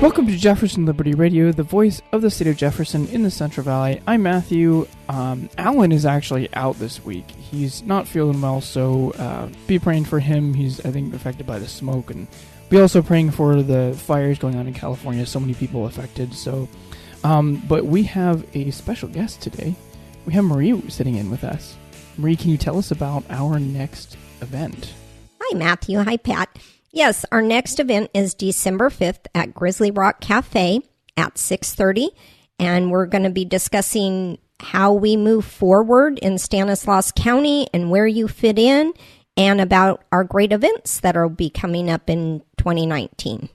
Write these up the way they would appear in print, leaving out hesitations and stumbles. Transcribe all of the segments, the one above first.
Welcome to Jefferson Liberty Radio, the voice of the state of Jefferson in the Central Valley. I'm Matthew. Alan is actually out this week. He's not feeling well, so be praying for him. He's, I think, affected by the smoke, and be also praying for the fires going on in California. So many people affected. So, but we have a special guest today. We have Marie sitting in with us. Marie, can you tell us about our next event? Hi, Matthew. Hi, Pat. Yes, our next event is December 5th at Grizzly Rock Cafe at 6:30, and we're going to be discussing how we move forward in Stanislaus County and where you fit in, and about our great events that will be coming up in 2019.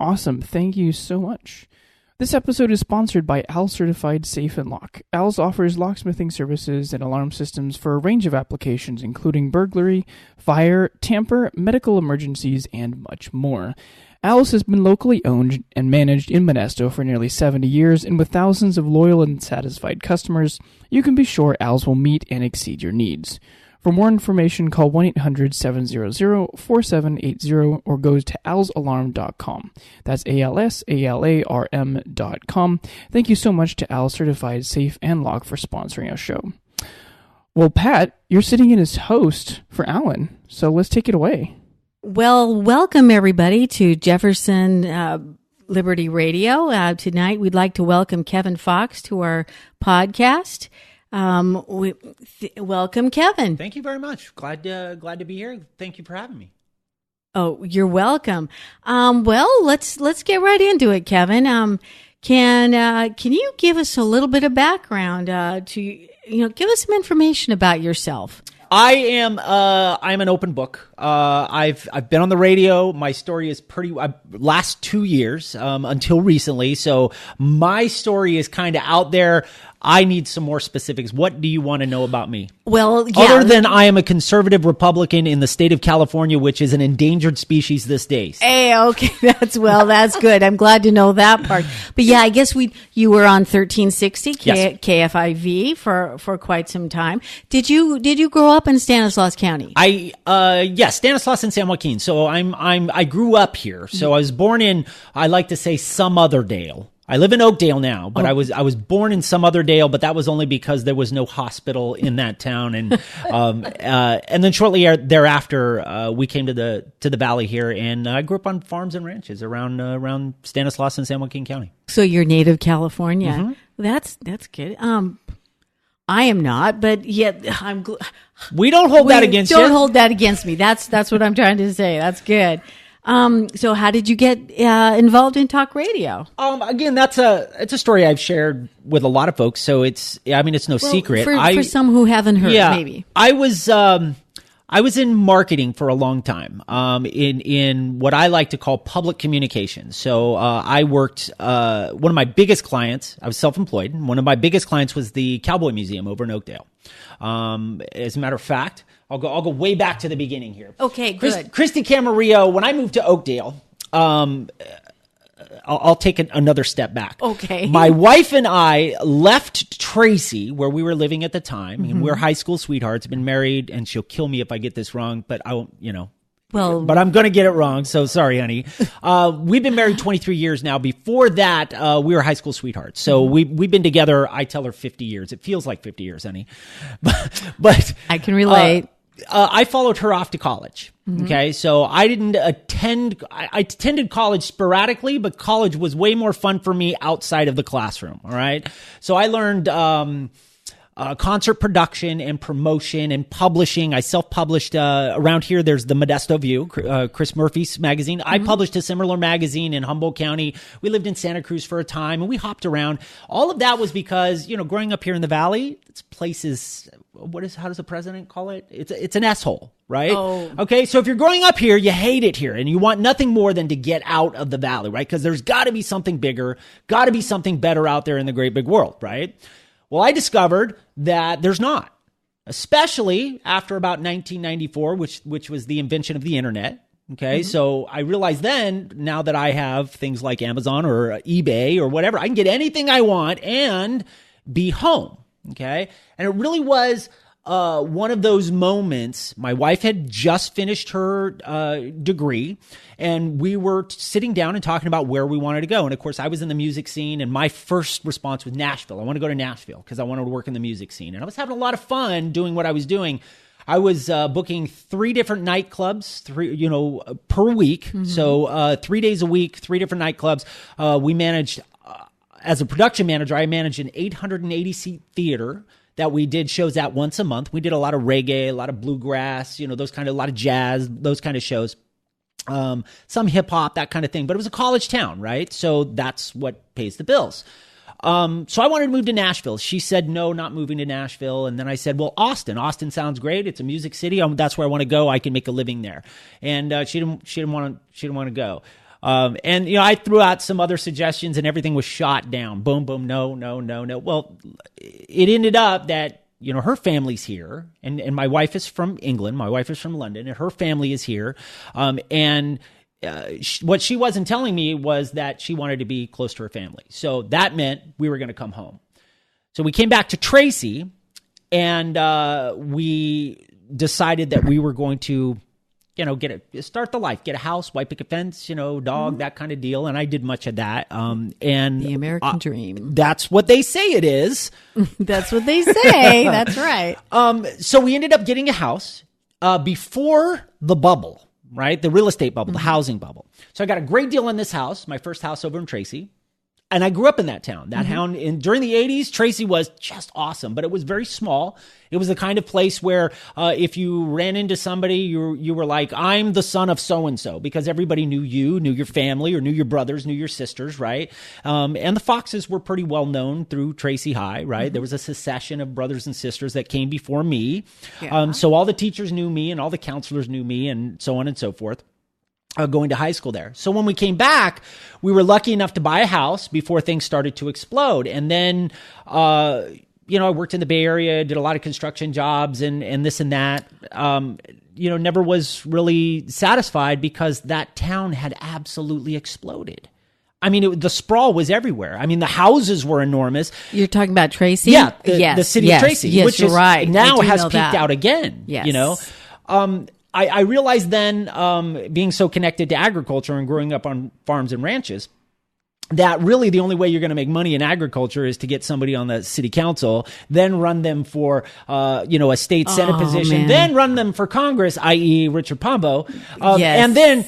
Awesome. Thank you so much. This episode is sponsored by AL Certified Safe and Lock. AL's offers locksmithing services and alarm systems for a range of applications, including burglary, fire, tamper, medical emergencies, and much more. AL's has been locally owned and managed in Modesto for nearly 70 years, and with thousands of loyal and satisfied customers, you can be sure AL's will meet and exceed your needs. For more information, call 1-800-700-4780 or go to alsalarm.com. That's ALSALARM.com. Thank you so much to AL Certified Safe and Lock for sponsoring our show. Well, Pat, you're sitting in as host for Alan, so let's take it away. Well, welcome everybody to Jefferson Liberty Radio. Tonight, we'd like to welcome Kevin Fox to our podcast. Welcome, Kevin. Thank you very much. Glad to be here. Thank you for having me. Oh, you're welcome. Well, let's get right into it, Kevin. Can you give us a little bit of background give us some information about yourself? I'm an open book. I've been on the radio. My story is last 2 years until recently. So my story is kind of out there. I need some more specifics. What do you want to know about me? Well, yeah. Other than I am a conservative Republican in the state of California, which is an endangered species these days. Hey, okay, that's good. I'm glad to know that part. But yeah, I guess you were on 1360 Yes. KFIV for quite some time. Did you grow up in Stanislaus County? Yes, Stanislaus and San Joaquin. So I grew up here. So I was born in, I like to say, some other Dale. I live in Oakdale now, but I was born in some other Dale, but that was only because there was no hospital in that town, and then shortly thereafter we came to the valley here, and I grew up on farms and ranches around Stanislaus and San Joaquin County. So you're native California. Mm-hmm. That's good. I am not, but yet We don't hold that against you. Don't hold that against me. That's what I'm trying to say. That's good. So how did you get involved in talk radio? Again, it's a story I've shared with a lot of folks, so it's no secret. For some who haven't heard, maybe. I was in marketing for a long time, in what I like to call public communications. So, I worked, one of my biggest clients, I was self-employed, and one of my biggest clients was the Cowboy Museum over in Oakdale. As a matter of fact, I'll go way back to the beginning here. Okay, good. Christy Camarillo, when I moved to Oakdale, I'll take another step back. Okay. My wife and I left Tracy, where we were living at the time, and we're high school sweethearts, been married, and she'll kill me if I get this wrong, but but I'm going to get it wrong, so sorry, honey. We've been married 23 years now. Before that, we were high school sweethearts. So we've been together, I tell her 50 years. It feels like 50 years, honey. But I can relate. I followed her off to college. Okay, so I didn't attend. I attended college sporadically, but college was way more fun for me outside of the classroom. All right, so I learned concert production and promotion and publishing. I self-published around here. There's the Modesto View, Chris Murphy's magazine. I published a similar magazine in Humboldt County. We lived in Santa Cruz for a time, and we hopped around. All of that was because, growing up here in the Valley, this place is, how does the president call it? It's an S-hole, right? Oh. Okay, so if you're growing up here, you hate it here, and you want nothing more than to get out of the Valley, right? Because there's got to be something bigger, got to be something better out there in the great big world, right? Well, I discovered that there's not, especially after about 1994, which was the invention of the internet. Okay, so I realized then, now that I have things like Amazon or eBay or whatever, I can get anything I want and be home. Okay, and it really was one of those moments. My wife had just finished her degree, and we were sitting down and talking about where we wanted to go. And of course, I was in the music scene, and my first response was Nashville. I want to go to Nashville because I wanted to work in the music scene. And I was having a lot of fun doing what I was doing. I was booking 3 different nightclubs, per week. Mm-hmm. So 3 days a week, 3 different nightclubs. We managed, as a production manager, I managed an 880-seat theater that we did shows at once a month. We did a lot of reggae, a lot of bluegrass, a lot of jazz, those kind of shows. Some hip hop, that kind of thing. But it was a college town, right? So that's what pays the bills. So I wanted to move to Nashville. She said, no, not moving to Nashville. And then I said, well, Austin. Austin sounds great. It's a music city. That's where I want to go. I can make a living there. And she didn't want to go. I threw out some other suggestions, and everything was shot down. Boom, boom, no. Well, it ended up that, her family's here, and my wife is from England. My wife is from London, and her family is here. What she wasn't telling me was that she wanted to be close to her family. So that meant we were going to come home. So we came back to Tracy, and we decided that we were going to, start the life, get a house, white picket fence, dog, that kind of deal. And I did much of that. And the American dream. That's what they say it is. That's what they say. That's right. So we ended up getting a house before the bubble. Right? The real estate bubble, the housing bubble. So I got a great deal on this house, my first house over in Tracy. And I grew up in that town. That town, during the 80s, Tracy was just awesome, but it was very small. It was the kind of place where if you ran into somebody, you were like, I'm the son of so-and-so, because everybody knew you, knew your family, or knew your brothers, knew your sisters, right? And the Foxes were pretty well known through Tracy High, right? There was a succession of brothers and sisters that came before me. Yeah. So all the teachers knew me, and all the counselors knew me, and so on and so forth. Going to high school there. So when we came back, we were lucky enough to buy a house before things started to explode. And then, I worked in the Bay Area, did a lot of construction jobs and this and that. Never was really satisfied because that town had absolutely exploded. I mean, the sprawl was everywhere. I mean, the houses were enormous. You're talking about Tracy? Yeah, the city of Tracy, which is right. Now has peaked out again. Yes. I realized then, being so connected to agriculture and growing up on farms and ranches, that really the only way you're going to make money in agriculture is to get somebody on the city council, then run them for, a state senate position, then run them for Congress, i.e. Richard Pombo, and then,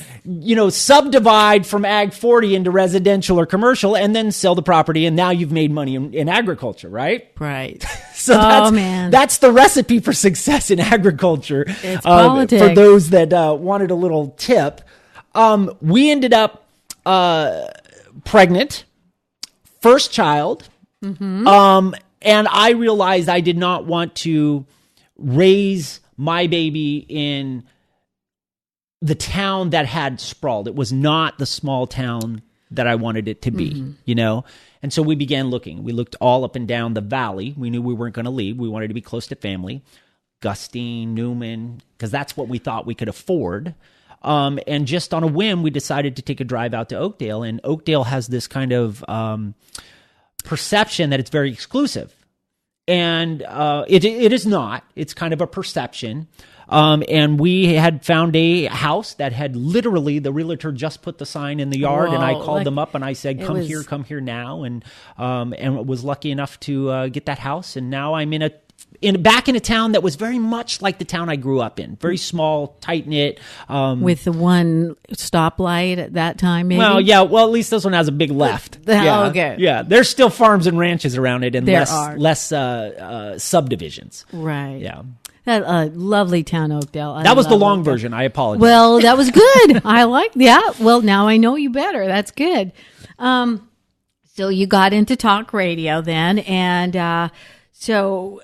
subdivide from Ag 40 into residential or commercial, and then sell the property, and now you've made money in agriculture, right? Right. So that's the recipe for success in agriculture. It's politics. For those that wanted a little tip. We ended up pregnant, first child, and I realized I did not want to raise my baby in the town that had sprawled. It was not the small town that I wanted it to be, And so we began looking. We looked all up and down the valley. We knew we weren't going to leave. We wanted to be close to family. Gustine, Newman, because that's what we thought we could afford. And just on a whim, we decided to take a drive out to Oakdale. And Oakdale has this kind of perception that it's very exclusive. And it is not. It's kind of a perception. And we had found a house that had literally, the realtor just put the sign in the yard. And I called them up and I said, come here now. And was lucky enough to get that house. And now I'm back in a town that was very much like the town I grew up in. Very small, tight-knit. With the one stoplight at that time, maybe? Well, yeah. Well, at least this one has a big left. Okay. Yeah. There's still farms and ranches around it and less subdivisions. Right. Yeah. That lovely town, Oakdale. That was the long version. I apologize. Well, that was good. Well, now I know you better. That's good. So you got into talk radio then, and so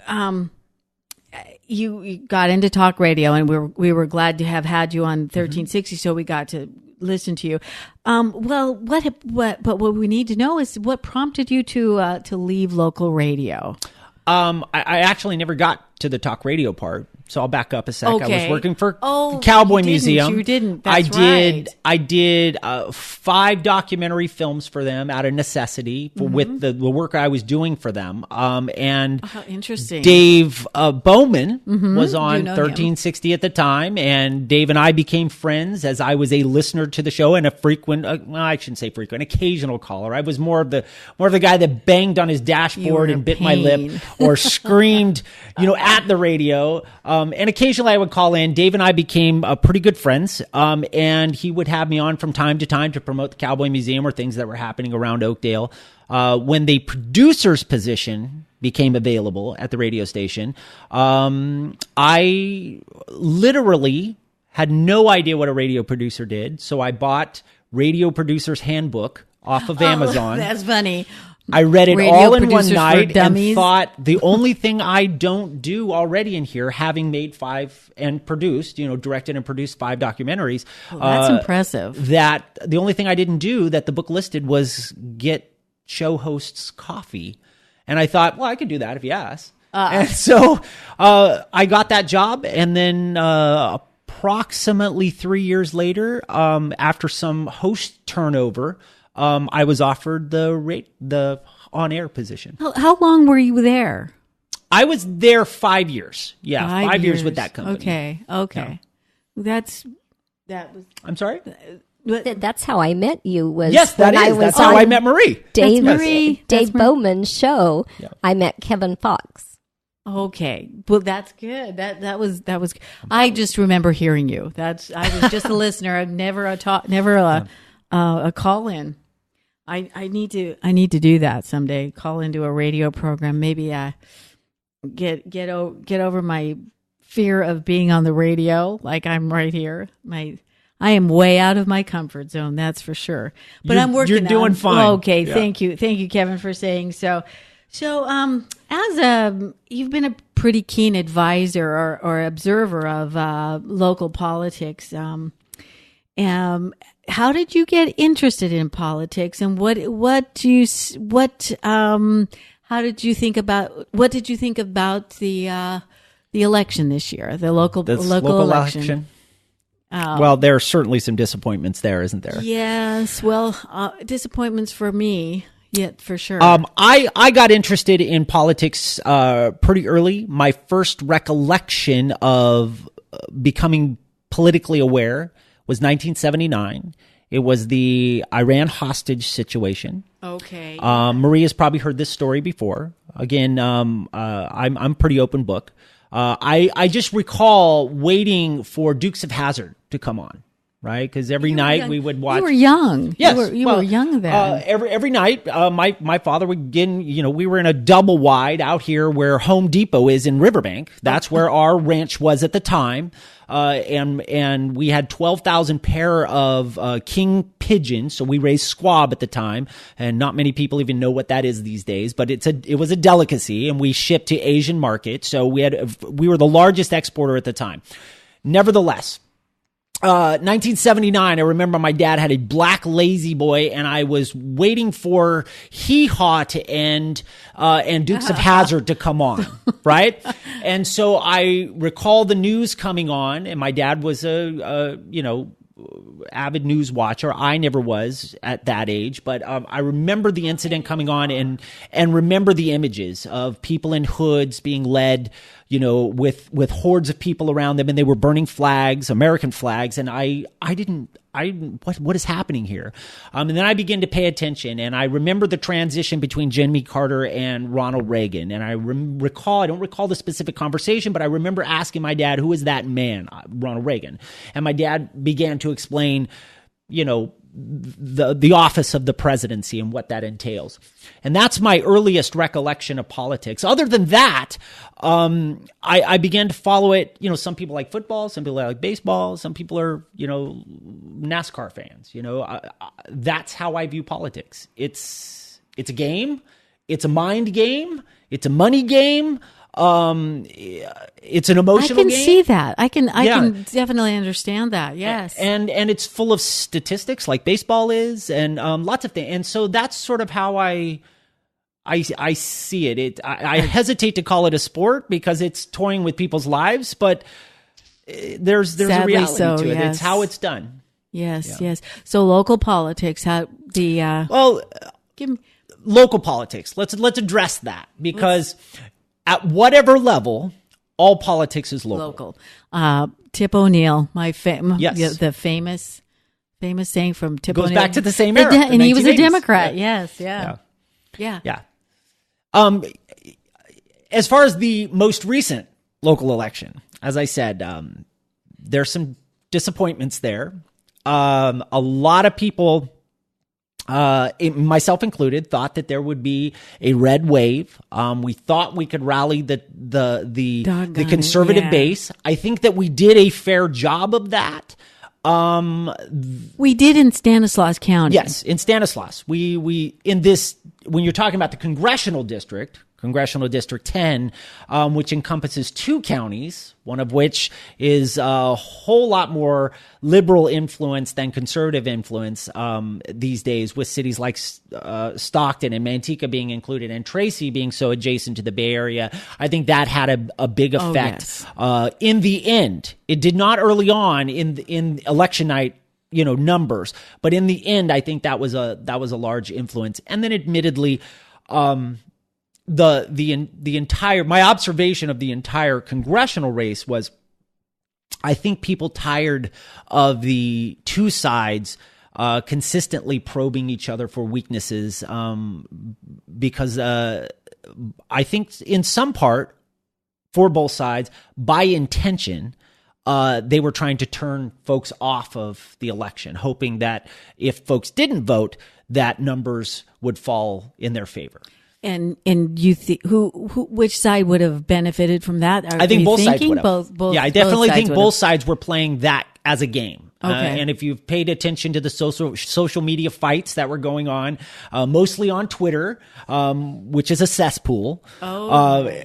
you got into talk radio, and we were glad to have had you on 1360, so we got to listen to you. Well, but what we need to know is what prompted you to leave local radio. I actually never got to the talk radio part. So I'll back up a sec. I was Okay. working for Oh, Cowboy you didn't. Museum. You didn't. I That's did. right. I did 5 documentary films for them out of necessity with the work I was doing for them. And How interesting. Dave Bowman was on Do know him. 1360 at the time, and Dave and I became friends as I was a listener to the show and a frequent, well, I shouldn't say frequent, occasional caller. I was more of the guy that banged on his dashboard were and a bit my lip pain. or screamed, at the radio. And occasionally I would call in. Dave and I became pretty good friends, and he would have me on from time to time to promote the Cowboy Museum or things that were happening around Oakdale. When the producer's position became available at the radio station, I literally had no idea what a radio producer did, so I bought Radio Producer's Handbook off of Amazon. That's funny. I read it Radio all in one Producers for night and Dummies. thought the only thing I don't do already in here, having made 5 and produced, directed and produced 5 documentaries. That's impressive. That the only thing I didn't do that the book listed was get show hosts coffee. And I thought, well, I could do that if you ask. And so I got that job. And then approximately 3 years later, after some host turnover, I was offered the on-air position. How long were you there? I was there 5 years. Yeah, 5 years with that company. Okay. That was. I'm sorry? That's how I met you. Was Yes, when I was That's how I on met Marie. Dave, Marie. That's Dave Bowman's show. Yeah. I met Kevin Fox. Okay, well, that's good. That was. I just remember hearing you. I was just a listener. Never a call in. I need to do that someday. Call into a radio program. Maybe get over my fear of being on the radio. Like I'm right here. I am way out of my comfort zone. That's for sure. But I'm working. You're doing fine. Okay, Yeah. thank you, Kevin, for saying so. So, you've been a pretty keen advisor or observer of local politics. How did you get interested in politics, and how did you think about the election this year, the local election? Well, there are certainly some disappointments there, isn't there? Yes. Well, disappointments for me. Yeah, for sure. I got interested in politics pretty early. My first recollection of becoming politically aware was 1979. It was the Iran hostage situation. Okay. Maria's probably heard this story before. Again, I'm pretty open book. I just recall waiting for Dukes of Hazzard to come on. Right, because every night we would watch. You were young. Yes, you were young then. Every night, my father would get. We were in a double wide out here where Home Depot is in Riverbank. That's where our ranch was at the time, and we had 12,000 pair of king pigeons. So we raised squab at the time, and not many people even know what that is these days. But it was a delicacy, and we shipped to Asian markets. So we were the largest exporter at the time. Nevertheless. 1979, I remember my dad had a black Lazy Boy, and I was waiting for Hee Haw to end and Dukes of Hazzard to come on, right? And so I recall the news coming on, and my dad was a avid news watcher. I never was at that age, but I remember the incident coming on and remember the images of people in hoods being led, with hordes of people around them, and they were burning flags, American flags, and what is happening here? And then I began to pay attention, and I remember the transition between Jimmy Carter and Ronald Reagan, and I don't recall the specific conversation, but I remember asking my dad, who is that man, Ronald Reagan? And my dad began to explain, the office of the presidency and what that entails. And that's my earliest recollection of politics. Other than that, I began to follow it. Some people like football, some people like baseball, some people are, NASCAR fans. That's how I view politics. It's a game. It's a mind game. It's a money game. It's an emotional game. I can see that. I can definitely understand that. Yes. And it's full of statistics like baseball is, and lots of things. And so that's sort of how I I see it. I hesitate to call it a sport because it's toying with people's lives, but there's a reality to it. Yes. It's how it's done. Yes, yes. So local politics, Local politics. Let's address that because at whatever level, all politics is local. Tip O'Neill, Yes. the famous saying from Tip Goes O'Neill. back to the same era, and the he was a 1980s. Democrat. Yeah. Yes, yeah. As far as the most recent local election, as I said, there's some disappointments there. A lot of people, myself included, thought that there would be a red wave. We thought we could rally the conservative base. I think that we did a fair job of that. We did in Stanislaus County. Yes, in Stanislaus. We in this, when you're talking about the congressional district 10, which encompasses 2 counties, one of which is a whole lot more liberal influence than conservative influence these days, with cities like Stockton and Manteca being included and Tracy being so adjacent to the Bay Area. I think that had a big effect. In the end, it did not early on in election night, numbers, but in the end, I think that was a large influence. And then admittedly, the entire, my observation of the entire congressional race was, I think people tired of the two sides consistently probing each other for weaknesses, because I think in some part, for both sides, by intention, they were trying to turn folks off of the election, hoping that if folks didn't vote, that numbers would fall in their favor. And you think which side would have benefited from that? I think both sides would have. Both, I definitely think both sides were playing that as a game. Okay. And if you've paid attention to the social media fights that were going on, mostly on Twitter, which is a cesspool. But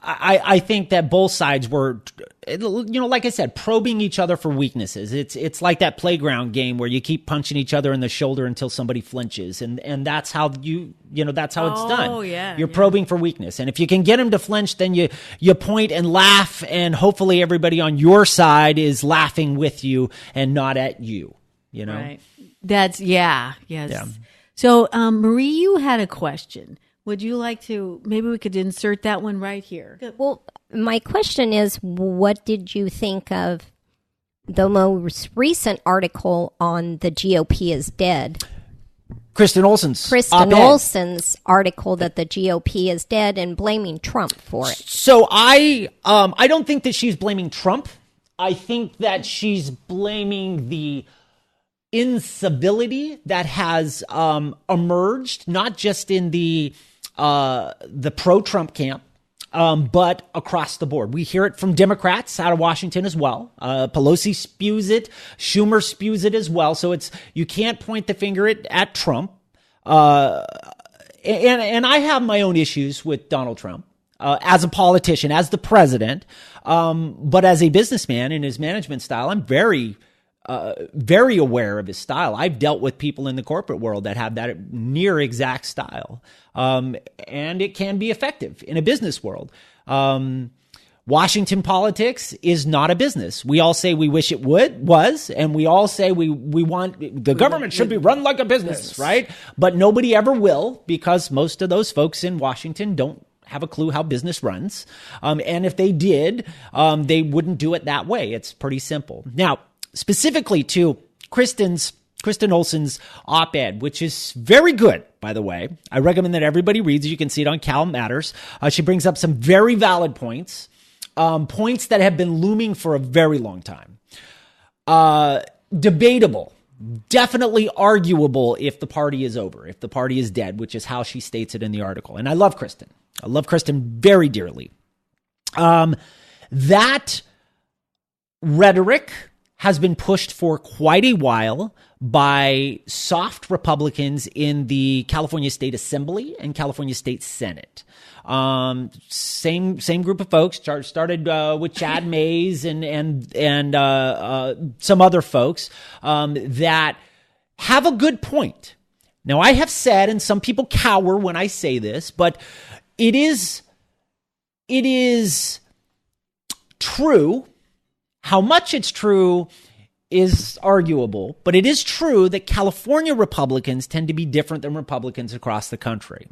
I think that both sides were, like I said, probing each other for weaknesses. It's like that playground game where you keep punching each other in the shoulder until somebody flinches, and that's how that's how it's done. You're probing for weakness, and if you can get them to flinch, then you point and laugh, and hopefully everybody on your side is laughing with you and not at you. Right. That's yes. Yeah. So, Marie, you had a question. Would you like to, maybe we could insert that one right here. Well, my question is, what did you think of the most recent article on the GOP is dead? Kristen Olson's article that the GOP is dead and blaming Trump for it. So I don't think that she's blaming Trump. I think that she's blaming the incivility that has emerged, not just in the pro-Trump camp, but across the board. We hear it from Democrats out of Washington as well. Pelosi spews it. Schumer spews it as well. So you can't point the finger at Trump. And I have my own issues with Donald Trump as a politician, as the president. But as a businessman in his management style, I'm very aware of his style. I've dealt with people in the corporate world that have that near exact style. And it can be effective in a business world. Washington politics is not a business. We all say we wish it was, and we all say we want the government should be run like a business, right? But nobody ever will, because most of those folks in Washington don't have a clue how business runs. And if they did, they wouldn't do it that way. It's pretty simple. Now, specifically to Kristen Olson's op-ed, which is very good, by the way. I recommend that everybody reads it. You can see it on Cal Matters. She brings up some very valid points, points that have been looming for a very long time. Debatable, definitely arguable if the party is over, if the party is dead, which is how she states it in the article. And I love Kristen. I love Kristen very dearly. That rhetoric has been pushed for quite a while by soft Republicans in the California State Assembly and California State Senate. Same group of folks started with Chad Mays and some other folks that have a good point. Now, I have said, and some people cower when I say this, but it is true. How much it's true is arguable, but it is true that California Republicans tend to be different than Republicans across the country.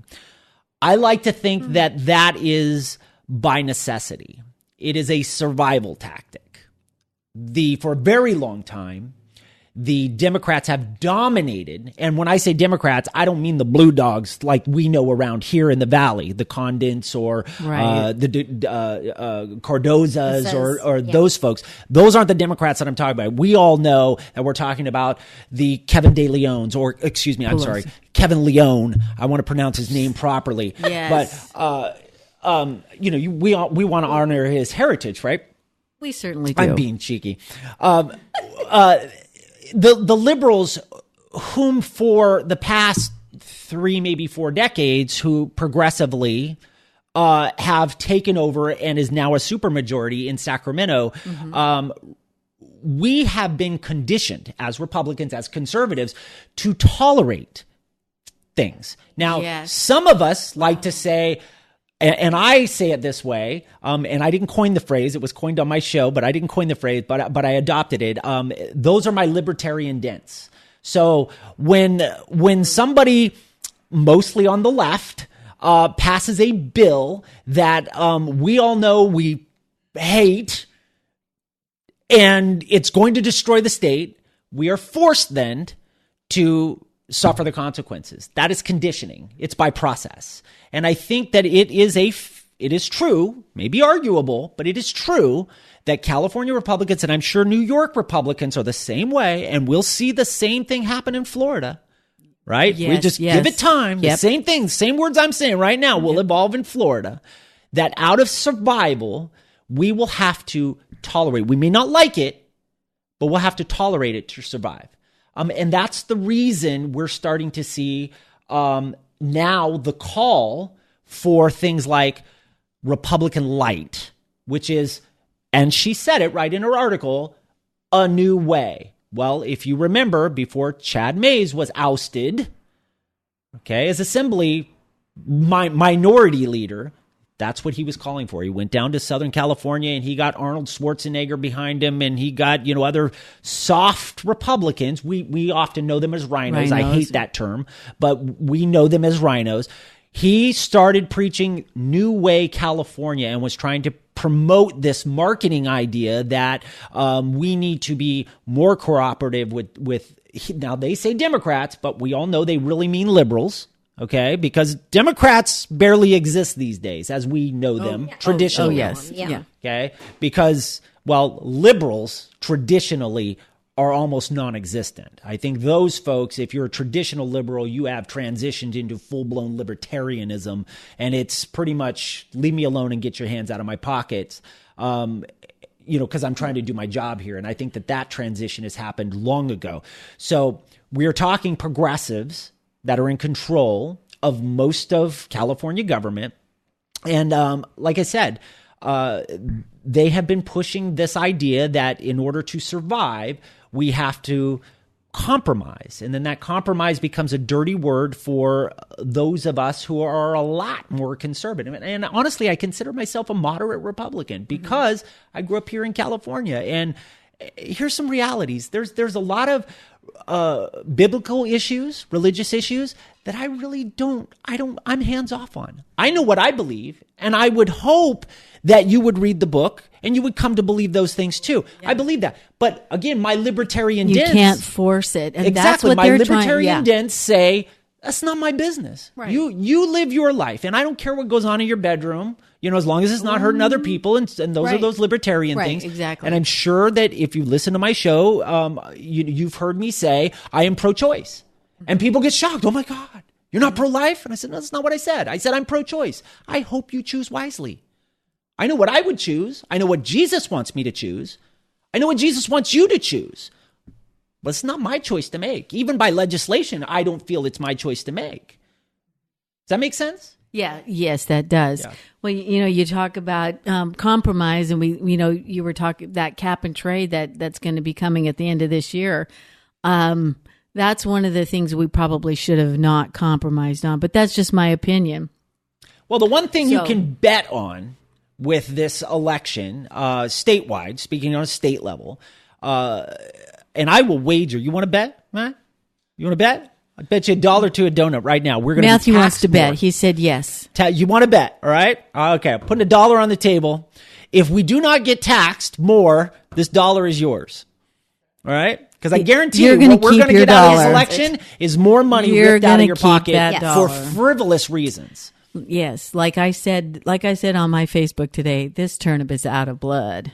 I like to think that that is by necessity. It is a survival tactic. For a very long time, the Democrats have dominated. And when I say Democrats, I don't mean the blue dogs like we know around here in the Valley, the Condents or the Cardozas or those folks. Those aren't the Democrats that I'm talking about. We all know that we're talking about the Kevin De Leons, or excuse me, I'm sorry, Kevin Leone. I want to pronounce his name properly. Yes. But, we want to honor his heritage, right? We certainly do. I'm being cheeky. The liberals, whom for the past 3, maybe 4 decades, who progressively have taken over and is now a supermajority in Sacramento, we have been conditioned as Republicans, as conservatives, to tolerate things. Now, some of us like to say, and I say it this way, and I didn't coin the phrase. It was coined on my show, but I didn't coin the phrase, but I adopted it. Those are my libertarian dents. So when somebody, mostly on the left, passes a bill that we all know we hate, and it's going to destroy the state, we are forced then to suffer the consequences. That is conditioning. It's by process. And I think that it is true, maybe arguable, but it is true that California Republicans, and I'm sure New York Republicans, are the same way, and we'll see the same thing happen in Florida, right? We just give it time. The same thing, same words I'm saying right now will evolve in Florida, that out of survival, we will have to tolerate. We may not like it, but we'll have to tolerate it to survive. And that's the reason we're starting to see now the call for things like Republican light, which is, and she said it right in her article, a new way. Well, if you remember, before Chad Mays was ousted, as Assembly minority leader, that's what he was calling for. He went down to Southern California and he got Arnold Schwarzenegger behind him, and he got, other soft Republicans. We often know them as rhinos. I hate that term, but we know them as rhinos. He started preaching New Way California and was trying to promote this marketing idea that we need to be more cooperative with now they say Democrats, but we all know they really mean liberals. Okay, because Democrats barely exist these days as we know them traditionally. Okay, because, liberals traditionally are almost non-existent. I think those folks, if you're a traditional liberal, you have transitioned into full-blown libertarianism, and it's pretty much leave me alone and get your hands out of my pockets. Because I'm trying to do my job here. And I think that transition has happened long ago. So we're talking progressives that are in control of most of California government. And like I said, they have been pushing this idea that in order to survive, we have to compromise. And then that compromise becomes a dirty word for those of us who are a lot more conservative. And honestly, I consider myself a moderate Republican because I grew up here in California. And here's some realities. There's a lot of biblical issues, religious issues that I really I'm hands off on. I know what I believe, and I would hope that you would read the book and you would come to believe those things too. Yeah. I believe that. But again, my libertarian dents. You can't force it. And exactly. That's what my they're libertarian dents say, that's not my business. Right. You live your life, and I don't care what goes on in your bedroom, as long as it's not hurting other people. And those are those libertarian things. Exactly. And I'm sure that if you listen to my show, you've heard me say, I am pro-choice. And people get shocked. Oh my God, you're not pro-life? And I said, no, that's not what I said. I said, I'm pro-choice. I hope you choose wisely. I know what I would choose. I know what Jesus wants me to choose. I know what Jesus wants you to choose. But it's not my choice to make. Even by legislation, I don't feel it's my choice to make. Does that make sense? Yeah. Yes, that does. Yeah. Well, you talk about compromise, and you were talking that cap and trade that's going to be coming at the end of this year. That's one of the things we probably should have not compromised on, but that's just my opinion. Well, the one thing you can bet on with this election, statewide, speaking on a state level, and I will wager, you want to bet, Matt? You want to bet? I bet you $1 to a donut right now. We're going to Matthew wants to bet. more. He said yes. You want to bet, all right? Okay, I'm putting $1 on the table. If we do not get taxed more, this $1 is yours. All right? Because I guarantee you what we're going to get out of this election is more money ripped out of your pocket for frivolous reasons. Yes, like I said on my Facebook today, this turnip is out of blood.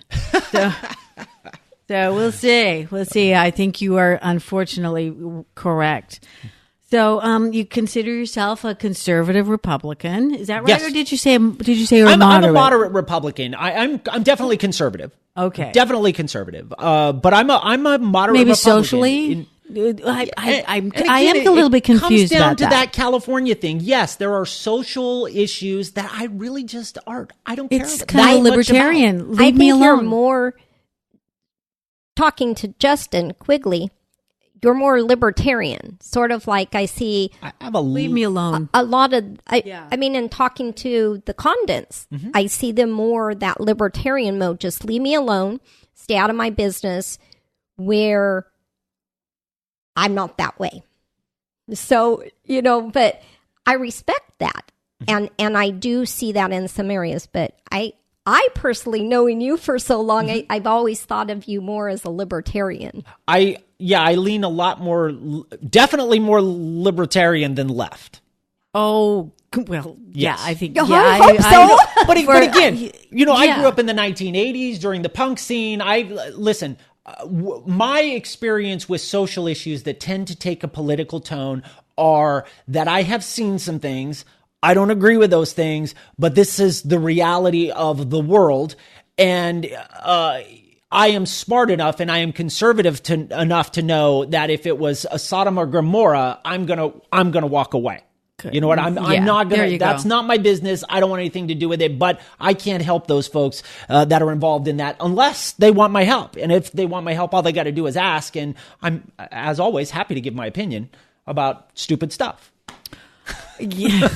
So we'll see. We'll see. I think you are unfortunately correct. So you consider yourself a conservative Republican, is that right? Yes. Or did you say you're I'm moderate? a moderate Republican. I'm definitely conservative. Okay, definitely conservative. But I'm a moderate. Maybe Republican. Socially. I am a little bit confused about that. It comes down to that. that California thing. Yes, there are social issues that I really just aren't. I don't care. It's kind of libertarian. Leave me alone. You're more talking to Justin Quigley. You're more libertarian, sort of like I see. Leave me alone. A lot of, I mean, in talking to the Condents, I see them more that libertarian mode. Just leave me alone, stay out of my business. Where I'm not that way. So, but I respect that. And I do see that in some areas, but I personally, knowing you for so long, I've always thought of you more as a libertarian. I lean a lot more, definitely more libertarian than left. Oh, well, yes. Yeah, I think. I I hope so. But again, I grew up in the 1980s during the punk scene. Listen, my experience with social issues that tend to take a political tone are that I have seen some things. I don't agree with those things, but this is the reality of the world. And I am smart enough and I am conservative enough to know that if it was a Sodom or Gomorrah, I'm gonna walk away. Good. You know what? I'm not gonna. That's not my business. I don't want anything to do with it. But I can't help those folks that are involved in that unless they want my help. And if they want my help, all they got to do is ask. And I'm, as always, happy to give my opinion about stupid stuff. Yeah.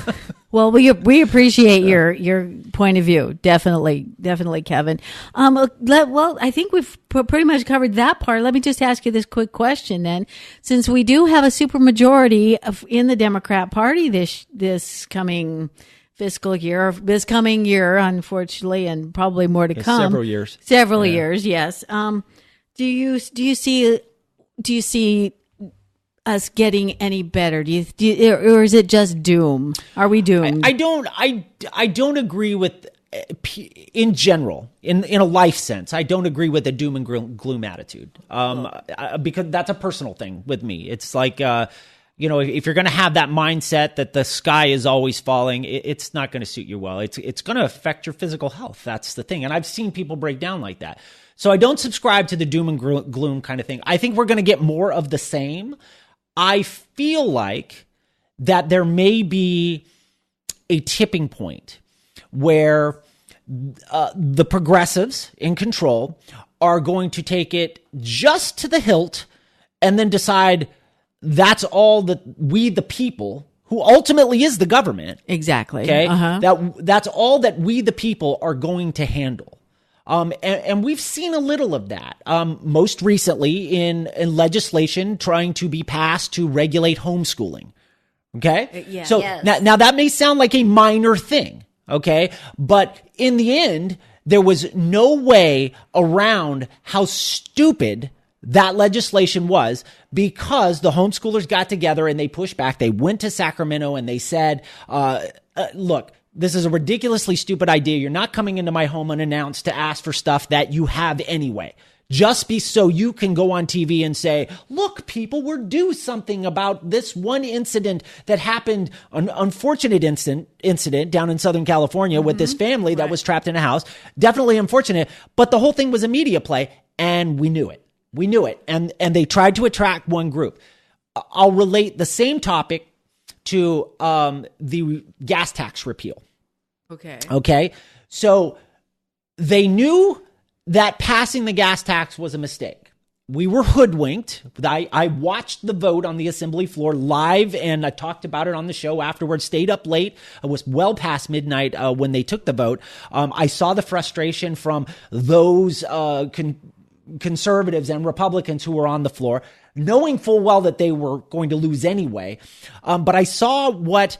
Well, we appreciate your point of view. Definitely, Kevin. Well, I think we've pretty much covered that part. Let me just ask you this quick question then. Since we do have a supermajority in the Democrat Party this coming fiscal year, this coming year, unfortunately, and probably more to come. Several years, yes. Do you see us getting any better? Do you, or is it just doom? Are we doomed? I don't agree with, in general, in a life sense, I don't agree with the doom and gloom attitude. Because that's a personal thing with me. It's like, if you're going to have that mindset that the sky is always falling, it's not going to suit you well. It's going to affect your physical health. That's the thing. And I've seen people break down like that. So I don't subscribe to the doom and gloom kind of thing. I think we're going to get more of the same. I feel like that there may be a tipping point where the progressives in control are going to take it just to the hilt and then decide that's all that we, the people, who ultimately is the government. Exactly. Okay. That's all that we, the people, are going to handle. And we've seen a little of that, most recently in legislation trying to be passed to regulate homeschooling. Okay. Yeah. So now that may sound like a minor thing. Okay. But in the end, there was no way around how stupid that legislation was, because the homeschoolers got together and they pushed back. They went to Sacramento and they said, look, this is a ridiculously stupid idea. You're not coming into my home unannounced to ask for stuff that you have anyway. Just so you can go on TV and say, look, people, we're due something about this one incident that happened, an unfortunate incident down in Southern California with this family that was trapped in a house. Definitely unfortunate. But the whole thing was a media play, and we knew it. We knew it. And they tried to attract one group. I'll relate the same topic to the gas tax repeal. Okay. So they knew that passing the gas tax was a mistake. we were hoodwinked. I watched the vote on the assembly floor live, and I talked about it on the show afterwards, stayed up late. It was well past midnight when they took the vote. I saw the frustration from those conservatives and Republicans who were on the floor, knowing full well that they were going to lose anyway. But I saw what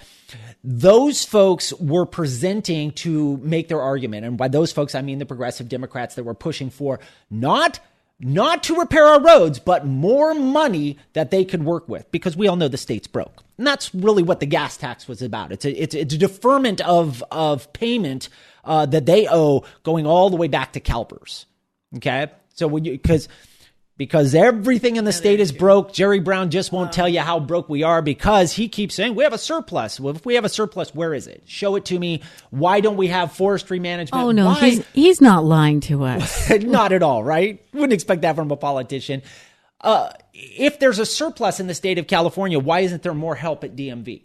those folks were presenting to make their argument. And by those folks, I mean the progressive Democrats that were pushing for not to repair our roads, but more money that they could work with, because we all know the state's broke. And that's really what the gas tax was about. It's a deferment of payment that they owe going all the way back to CalPERS. Okay? So because everything in the state is broke, Jerry Brown just won't tell you how broke we are, because he keeps saying we have a surplus. Well, if we have a surplus, where is it? Show it to me. Why don't we have forestry management? Oh, no, he's not lying to us. Not at all, right? Wouldn't expect that from a politician. If there's a surplus in the state of California, why isn't there more help at DMV?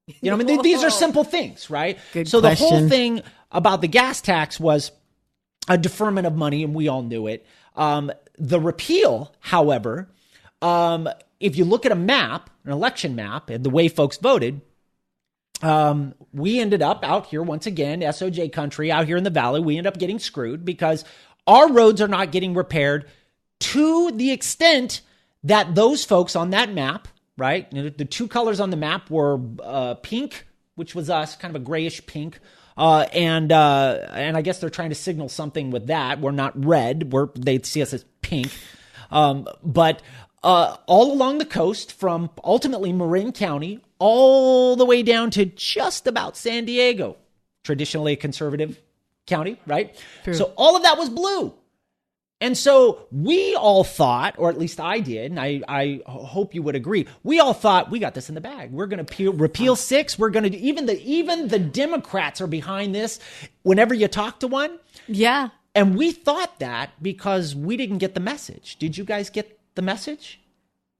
You know, I mean, these are simple things, right? Good so question. The whole thing about the gas tax was a deferment of money, and we all knew it. The repeal, however, if you look at a map, an election map, and the way folks voted, we ended up out here once again, SOJ country, out here in the valley. We end up getting screwed because our roads are not getting repaired to the extent that those folks on that map, right? The two colors on the map were pink, which was us, kind of a grayish pink. And I guess they're trying to signal something with that. We're not red. They see us as pink. But all along the coast, from ultimately Marin County all the way down to just about San Diego, traditionally a conservative county, right? True. So all of that was blue. And so we all thought, or at least I did, and I hope you would agree, we all thought we got this in the bag. We're going to repeal 6. We're going to even the Democrats are behind this. Whenever you talk to one, Yeah. and we thought that because we didn't get the message. Did you guys get the message?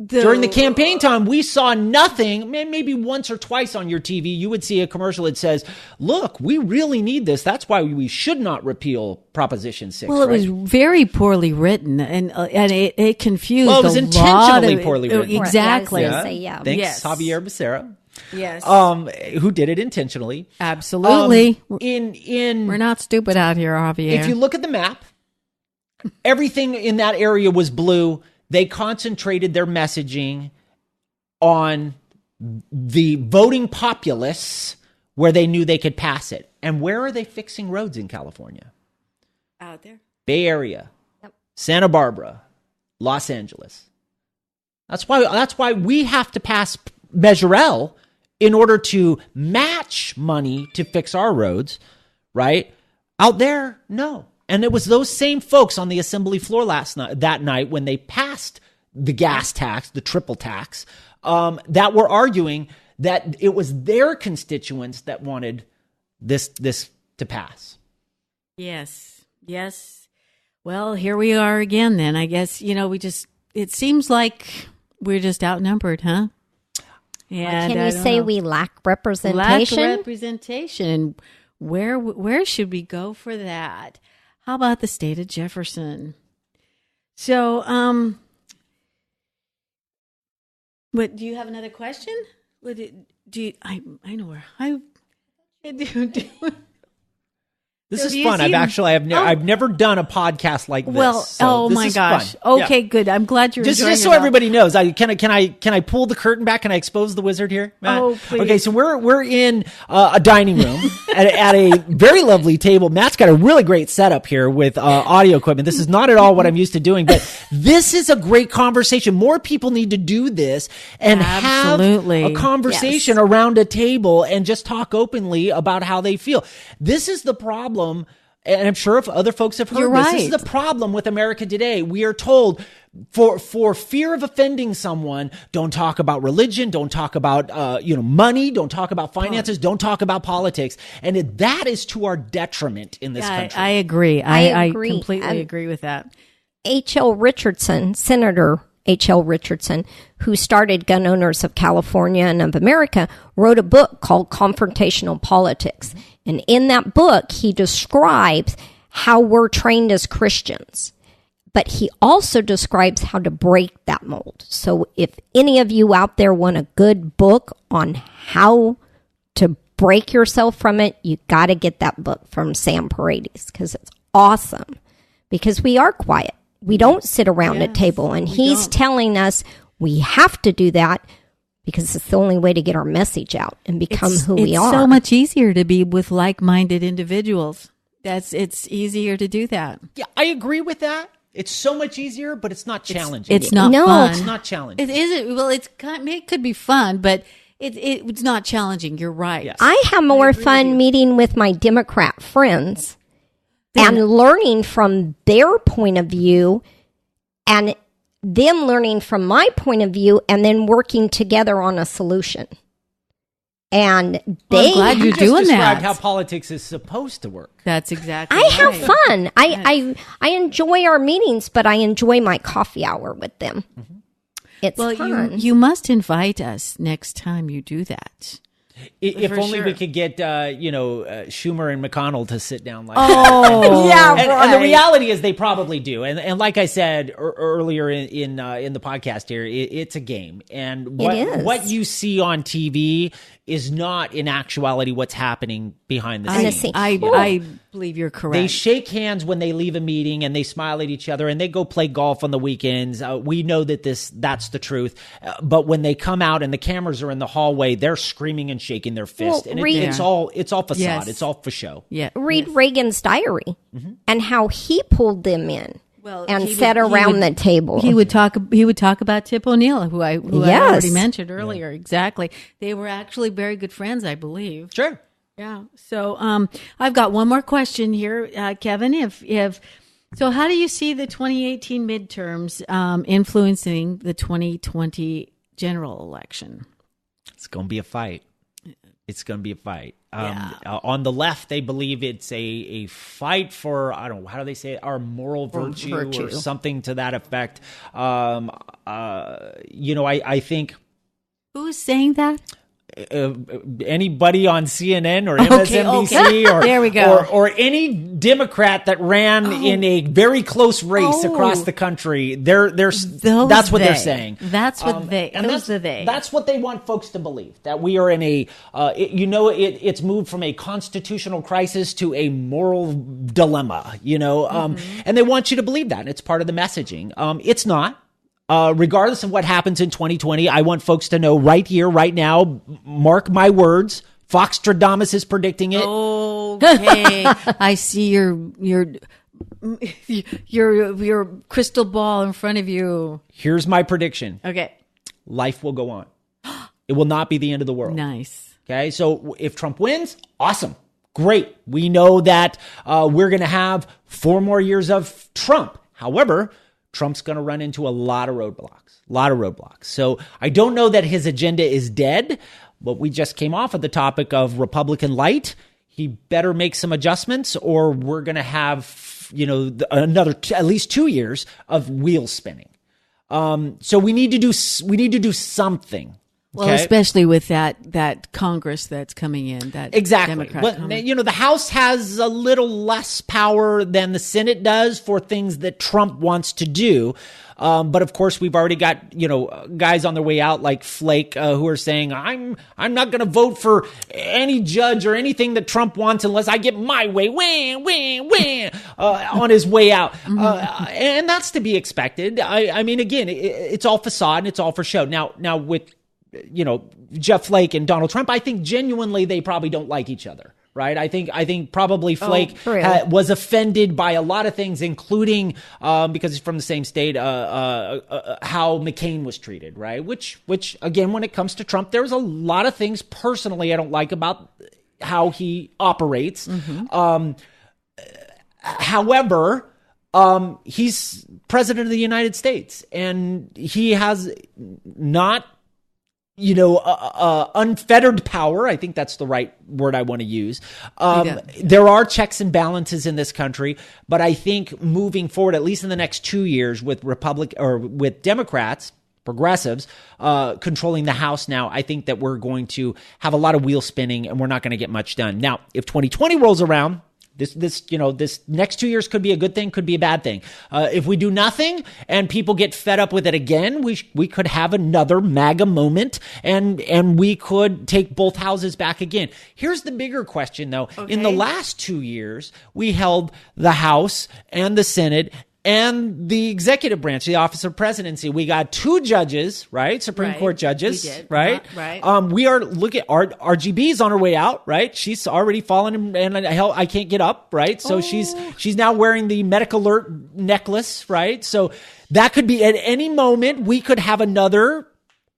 During the campaign time, we saw nothing. Maybe once or twice on your TV, you would see a commercial that says, look, we really need this. That's why we should not repeal Proposition 6. Well, it was very poorly written, and it confused. Well, it was intentionally poorly written. Exactly. Yeah, I was gonna say, yeah. Thanks, Yes. Javier Becerra. Yes. Who did it intentionally. Absolutely. We're not stupid out here, Javier. If you look at the map, everything in that area was blue. They concentrated their messaging on the voting populace where they knew they could pass it. And where are they fixing roads in California? Out there. Bay Area, Yep. Santa Barbara, Los Angeles. That's why we have to pass Measure L in order to match money to fix our roads, right? Out there, no. And it was those same folks on the assembly floor that night when they passed the gas tax, the triple tax, that were arguing that it was their constituents that wanted this to pass. Yes. Well, here we are again then. I guess, it seems like we're just outnumbered, huh? And Can you say we lack representation? Lack representation. Where should we go for that? How about the state of Jefferson? So, what, do you have another question? I know where I do. This So is do you fun. see- I've never done a podcast like this. Well, so this my is gosh. fun. Okay, Yeah. good. I'm glad you're Just enjoying so it all. everybody knows, can I pull the curtain back? Can I expose the wizard here, Matt? Oh, please. Okay, so we're in a dining room at a very lovely table. Matt's got a really great setup here with audio equipment. This is not at all what I'm used to doing, but this is a great conversation. More people need to do this and Absolutely. have a conversation around a table and just talk openly about how they feel. This is the problem. And I'm sure if other folks have heard You're this, right. this is the problem with America today. We are told for fear of offending someone, don't talk about religion, don't talk about money, don't talk about finances, don't talk about politics, and that is to our detriment in this country. I agree. I I agree. completely agree with that. Senator H.L. Richardson, who started Gun Owners of California and of America, wrote a book called Confrontational Politics. And in that book, he describes how we're trained as Christians. but he also describes how to break that mold. So if any of you out there want a good book on how to break yourself from it, you got to get that book from Sam Paredes, because it's awesome. Because we are quiet. We don't sit around a table, and he's telling us we have to do that because it's the only way to get our message out and become who we are. It's so much easier to be with like-minded individuals. It's easier to do that. Yeah, I agree with that. It's so much easier, but it's not challenging. It's not fun. It's not challenging. It isn't. Well, it could be fun, but it's not challenging. You're right. Yes. I have more fun meeting with my Democrat friends and learning from their point of view, and them learning from my point of view, and then working together on a solution. And I'm glad you're doing just described that. how politics is supposed to work. That's exactly. I right. have fun. I enjoy our meetings, but I enjoy my coffee hour with them. Mm-hmm. It's Well, fun. you must invite us next time you do that. If For only sure. we could get, Schumer and McConnell to sit down like Oh, yeah, and the reality is they probably do. And like I said earlier in the podcast here, it's a game. And is. what you see on TV is not in actuality what's happening behind the On the scenes. scene. I believe you're correct. They shake hands when they leave a meeting, and they smile at each other, and they go play golf on the weekends. We know that that's the truth. But when they come out and the cameras are in the hallway, they're screaming and shaking their fist, Well, and read- it's all facade. Yes. It's all for show. yeah. Read Reagan's diary and how he pulled them in and he sat would- he around would- the table. He would talk about Tip O'Neill, who I Yes. already mentioned earlier. Exactly. They were actually very good friends, I believe. Sure. Yeah. So I've got one more question here, Kevin. So how do you see the 2018 midterms influencing the 2020 general election? It's going to be a fight. It's going to be a fight. On the left, they believe it's a fight for, I don't know, how do they say it? Our moral virtue or something to that effect. I think Who's saying that? anybody on CNN or MSNBC or There we go. or any Democrat that ran in a very close race across the country, that's what they're saying. That's what That's what they want folks to believe, that we are in it's moved from a constitutional crisis to a moral dilemma, and they want you to believe that, and it's part of the messaging. It's not. Regardless of what happens in 2020, I want folks to know right here, right now, mark my words, Foxtradamus is predicting it. Okay. I see your crystal ball in front of you. Here's my prediction. Okay. Life will go on. It will not be the end of the world. Nice. Okay, so if Trump wins, awesome. Great. We know that we're going to have 4 more years of Trump. However, Trump's going to run into a lot of roadblocks. So I don't know that his agenda is dead, but we just came off of the topic of Republican light. He better make some adjustments, or we're going to have, another at least 2 years of wheels spinning. So we need to do something. Well, especially with that Congress that's coming in, that Exactly. Democrat But, the House has a little less power than the Senate does for things that Trump wants to do. But of course, we've already got, guys on their way out like Flake who are saying, I'm not going to vote for any judge or anything that Trump wants unless I get my way, on his way out. And that's to be expected. I mean, again, it's all facade and it's all for show. Now with Jeff Flake and Donald Trump, I think genuinely they probably don't like each other, right? I think probably Flake was offended by a lot of things, including because he's from the same state, how McCain was treated, right? Which again, when it comes to Trump, there's a lot of things personally I don't like about how he operates. However, he's president of the United States, and he has not unfettered power. I think that's the right word I want to use. There are checks and balances in this country, but I think moving forward, at least in the next 2 years, with with Democrats, progressives, controlling the House now, I think that we're going to have a lot of wheel spinning and we're not going to get much done. Now, if 2020 rolls around, This next 2 years could be a good thing, could be a bad thing. If we do nothing and people get fed up with it again, we could have another MAGA moment, and we could take both houses back again. Here's the bigger question, though. Okay. In the last 2 years, we held the House and the Senate and the executive branch, the Office of Presidency. We got 2 judges, right? Supreme Court judges, we did. right? Right. We are looking at RGB's on her way out, right? She's already fallen, and I can't get up, right? So she's now wearing the medic alert necklace, right? So that could be at any moment we could have another,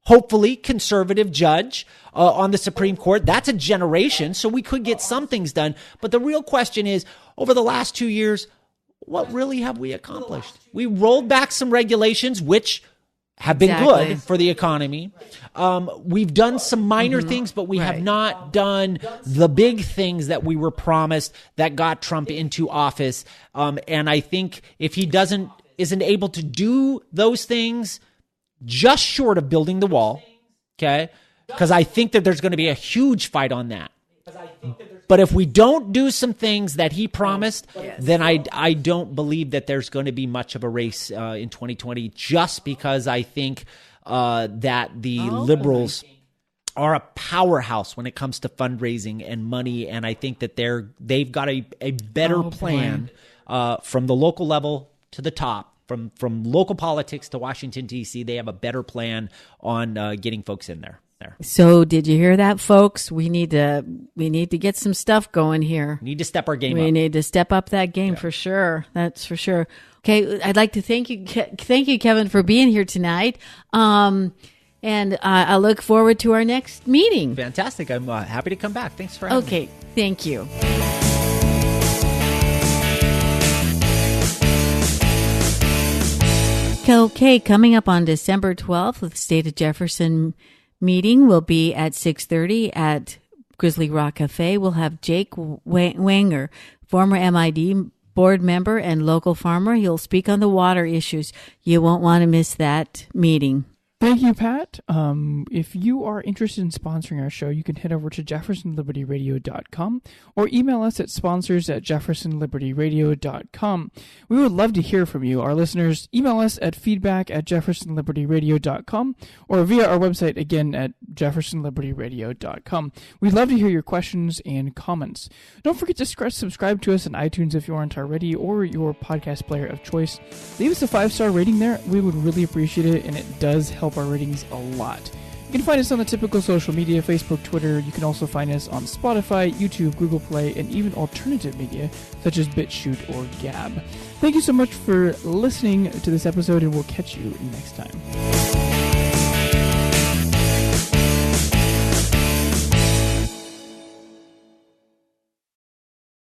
hopefully, conservative judge on the Supreme Court. That's a generation, so we could get some things done. But the real question is, over the last 2 years, what really have we accomplished? We rolled back some regulations, which have been good for the economy. We've done some minor things, but we have not done the big things that we were promised that got Trump into office. And I think if he isn't able to do those things, just short of building the wall, okay? Because I think that there's going to be a huge fight on that. But if we don't do some things that he promised, then I don't believe that there's going to be much of a race in 2020, just because I think that the liberals are a powerhouse when it comes to fundraising and money, and I think that they've got a better plan from the local level to the top. From local politics to Washington, D.C., they have a better plan on getting folks in there. So did you hear that, folks? We need to get some stuff going here. We need to step our game up. We need to step up that game for sure. That's for sure. Okay, I'd like to thank you, Kevin, for being here tonight. And I look forward to our next meeting. Fantastic. I'm happy to come back. Thanks for having me. Okay, thank you. Okay, coming up on December 12th, the State of Jefferson meeting will be at 6:30 at Grizzly Rock Cafe. We'll have Jake Wanger, former MID board member and local farmer. He'll speak on the water issues. You won't want to miss that meeting. Thank you, Pat. If you are interested in sponsoring our show, you can head over to jeffersonlibertyradio.com or email us at sponsors@jeffersonlibertyradio.com. We would love to hear from you, our listeners. Email us at feedback@jeffersonlibertyradio.com or via our website, again, at jeffersonlibertyradio.com. We'd love to hear your questions and comments. Don't forget to subscribe to us on iTunes if you aren't already, or your podcast player of choice. Leave us a 5-star rating there. We would really appreciate it, and it does help our ratings a lot. You can find us on the typical social media, Facebook, Twitter. You can also find us on Spotify, YouTube, Google Play, and even alternative media such as BitChute or Gab. Thank you so much for listening to this episode, and we'll catch you next time.